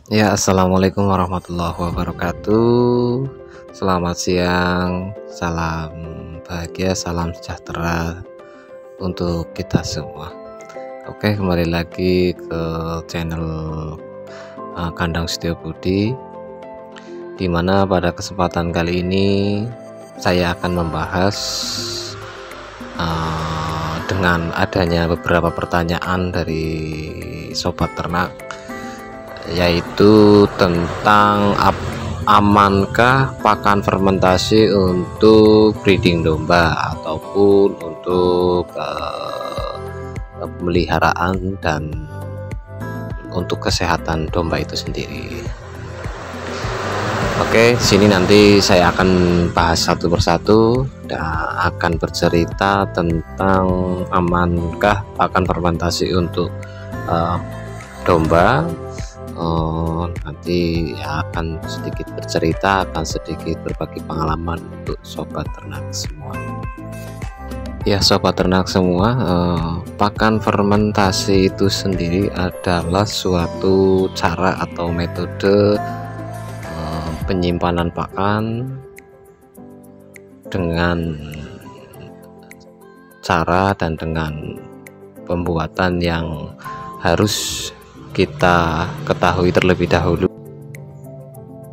Ya, assalamualaikum warahmatullahi wabarakatuh. Selamat siang, salam bahagia, salam sejahtera untuk kita semua. Oke, kembali lagi ke channel Kandang Setio Budi, dimana pada kesempatan kali ini saya akan membahas dengan adanya beberapa pertanyaan dari sobat ternak, yaitu tentang amankah pakan fermentasi untuk breeding domba ataupun untuk pemeliharaan dan untuk kesehatan domba itu sendiri. Oke, sini nanti saya akan bahas satu persatu dan akan bercerita tentang amankah pakan fermentasi untuk domba. Nanti ya akan sedikit bercerita, akan sedikit berbagi pengalaman untuk sobat ternak semua. Ya, sobat ternak semua, pakan fermentasi itu sendiri adalah suatu cara atau metode penyimpanan pakan dengan cara dan dengan pembuatan yang harus kita ketahui terlebih dahulu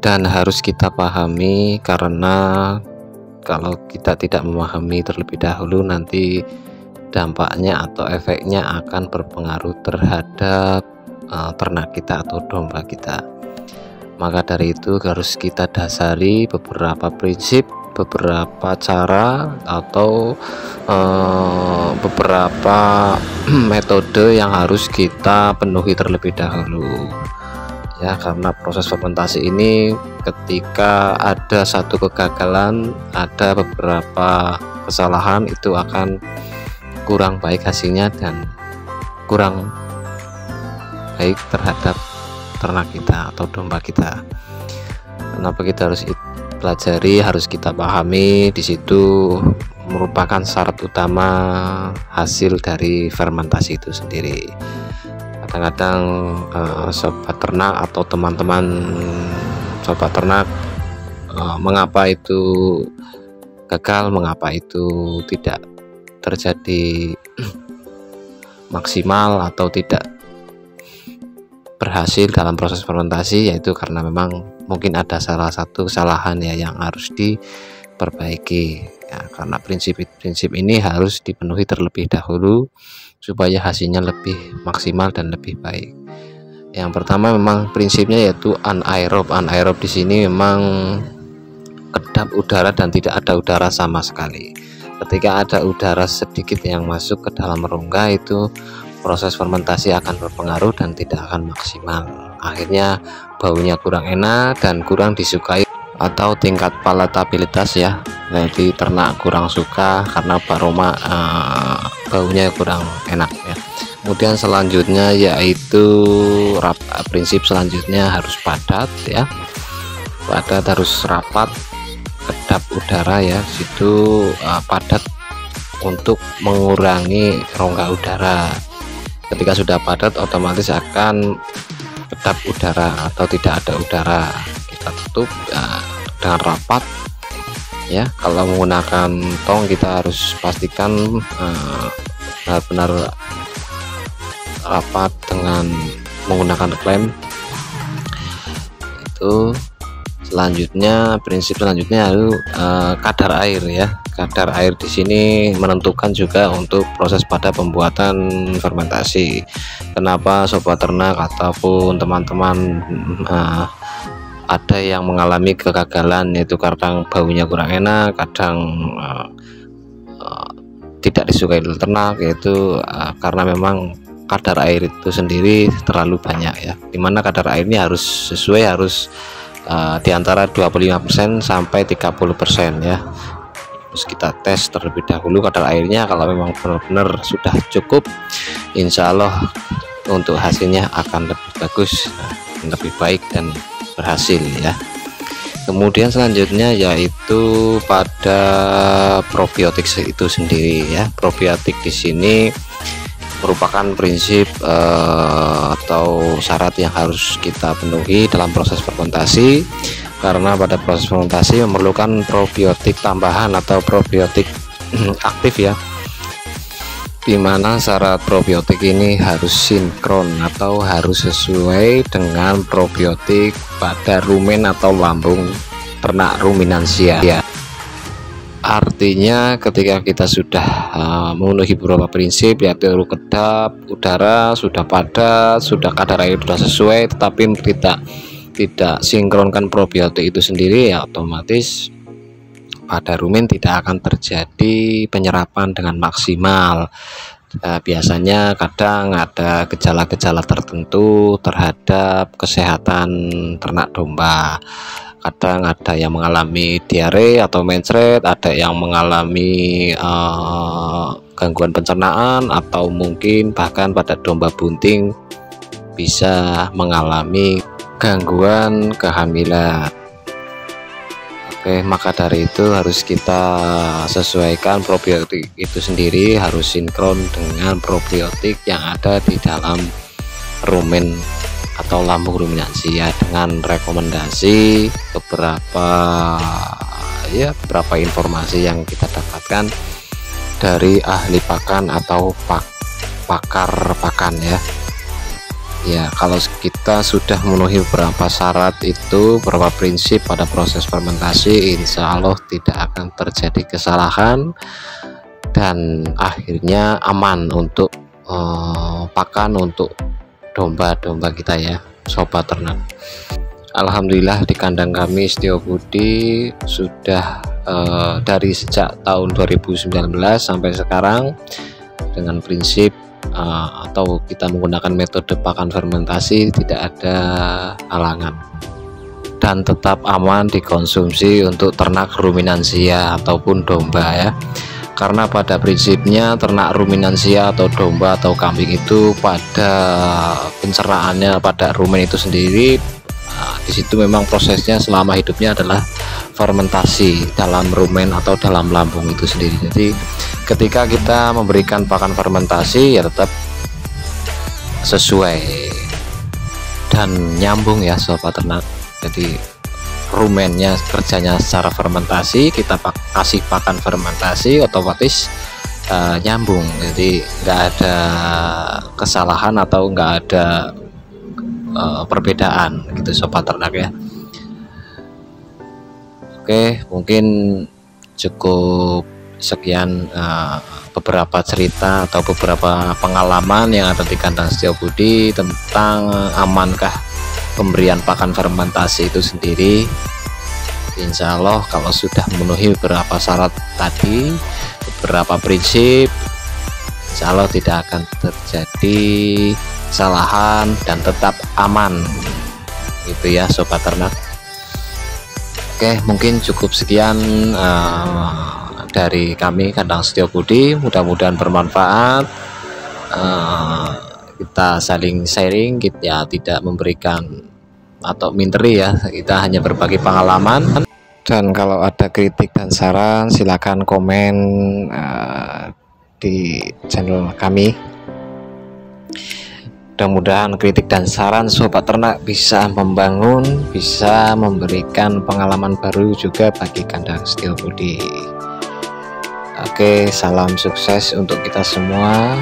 dan harus kita pahami, karena kalau kita tidak memahami terlebih dahulu, nanti dampaknya atau efeknya akan berpengaruh terhadap ternak kita atau domba kita. Maka dari itu harus kita dasari beberapa prinsip, beberapa cara atau beberapa metode yang harus kita penuhi terlebih dahulu ya, karena proses fermentasi ini ketika ada satu kegagalan, ada beberapa kesalahan, itu akan kurang baik hasilnya dan kurang baik terhadap ternak kita atau domba kita. Kenapa kita harus pelajari, harus kita pahami, di situ merupakan syarat utama hasil dari fermentasi itu sendiri. Kadang-kadang sobat ternak atau teman-teman sobat ternak mengapa itu gagal, mengapa itu tidak terjadi maksimal atau tidak berhasil dalam proses fermentasi, yaitu karena memang mungkin ada salah satu kesalahan ya yang harus diperbaiki ya, karena prinsip-prinsip ini harus dipenuhi terlebih dahulu supaya hasilnya lebih maksimal dan lebih baik. Yang pertama memang prinsipnya yaitu anaerob. Anaerob di sini memang kedap udara dan tidak ada udara sama sekali. Ketika ada udara sedikit yang masuk ke dalam rongga, itu proses fermentasi akan berpengaruh dan tidak akan maksimal. Akhirnya baunya kurang enak dan kurang disukai, atau tingkat palatabilitas ya, jadi ternak kurang suka karena aroma baunya kurang enak ya. Kemudian selanjutnya yaitu prinsip selanjutnya harus padat ya, padat, harus rapat, kedap udara ya, situ padat untuk mengurangi rongga udara. Ketika sudah padat, otomatis akan kedap udara atau tidak ada udara. Kita tutup dengan rapat ya. Kalau menggunakan tong, kita harus pastikan benar-benar rapat dengan menggunakan klem. Itu selanjutnya, prinsip selanjutnya itu kadar air ya. Kadar air di sini menentukan juga untuk proses pada pembuatan fermentasi. Kenapa sobat ternak ataupun teman-teman ada yang mengalami kegagalan, yaitu kadang baunya kurang enak, kadang tidak disukai oleh ternak, yaitu karena memang kadar air itu sendiri terlalu banyak ya, dimana kadar airnya harus sesuai, harus di antara 25% sampai 30% ya. Terus kita tes terlebih dahulu kadar airnya. Kalau memang benar-benar sudah cukup, insya Allah untuk hasilnya akan lebih bagus, lebih baik dan berhasil ya. Kemudian selanjutnya yaitu pada probiotik itu sendiri ya. Probiotik di sini merupakan prinsip atau syarat yang harus kita penuhi dalam proses fermentasi, karena pada proses fermentasi memerlukan probiotik tambahan atau probiotik aktif ya, dimana syarat probiotik ini harus sinkron atau harus sesuai dengan probiotik pada rumen atau lambung ternak ruminansia ya. Artinya ketika kita sudah memenuhi beberapa prinsip, yaitu kedap udara sudah padat, sudah kadar air sudah sesuai, tetapi tidak sinkronkan probiotik itu sendiri, ya otomatis pada rumen tidak akan terjadi penyerapan dengan maksimal. Biasanya kadang ada gejala-gejala tertentu terhadap kesehatan ternak domba. Kadang ada yang mengalami diare atau mencret, ada yang mengalami gangguan pencernaan, atau mungkin bahkan pada domba bunting bisa mengalami gangguan kehamilan. Oke, maka dari itu harus kita sesuaikan probiotik itu sendiri, harus sinkron dengan probiotik yang ada di dalam rumen atau lambung ruminansia, dengan rekomendasi beberapa informasi yang kita dapatkan dari ahli pakan atau pakar pakan ya. Ya, kalau kita sudah memenuhi beberapa syarat itu, beberapa prinsip pada proses fermentasi, insya Allah tidak akan terjadi kesalahan dan akhirnya aman untuk pakan untuk domba-domba kita ya, sobat ternak. Alhamdulillah di kandang kami Setio Budi sudah dari sejak tahun 2019 sampai sekarang dengan prinsip atau kita menggunakan metode pakan fermentasi, tidak ada halangan dan tetap aman dikonsumsi untuk ternak ruminansia ataupun domba ya. Karena pada prinsipnya ternak ruminansia atau domba atau kambing itu pada pencernaannya pada rumen itu sendiri, di situ memang prosesnya selama hidupnya adalah fermentasi dalam rumen atau dalam lambung itu sendiri. Jadi ketika kita memberikan pakan fermentasi ya tetap sesuai dan nyambung ya sobat ternak. Jadi rumennya kerjanya secara fermentasi, kita kasih pakan fermentasi, otomatis nyambung. Jadi nggak ada kesalahan atau nggak ada perbedaan gitu sobat ternak ya. Oke, mungkin cukup sekian beberapa cerita atau beberapa pengalaman yang ada di kandang Setio Budi tentang amankah pemberian pakan fermentasi itu sendiri. Insya Allah kalau sudah memenuhi beberapa syarat tadi, beberapa prinsip, insya Allah tidak akan terjadi kesalahan dan tetap aman gitu ya sobat ternak. Oke, mungkin cukup sekian dari kami kandang Setio Budi, mudah-mudahan bermanfaat. Kita saling sharing, kita tidak memberikan atau minteri ya, kita hanya berbagi pengalaman. Dan kalau ada kritik dan saran silakan komen di channel kami. Mudah-mudahan kritik dan saran sobat ternak bisa membangun, bisa memberikan pengalaman baru juga bagi kandang Setio Budi. Oke, salam sukses untuk kita semua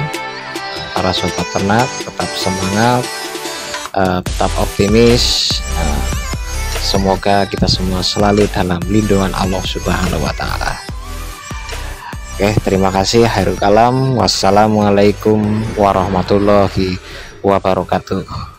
para sobat ternak, tetap semangat, tetap optimis, semoga kita semua selalu dalam lindungan Allah Subhanahu wa Ta'ala. Oke, terima kasih. Khairul kalam. Wassalamualaikum warahmatullahi wabarakatuh.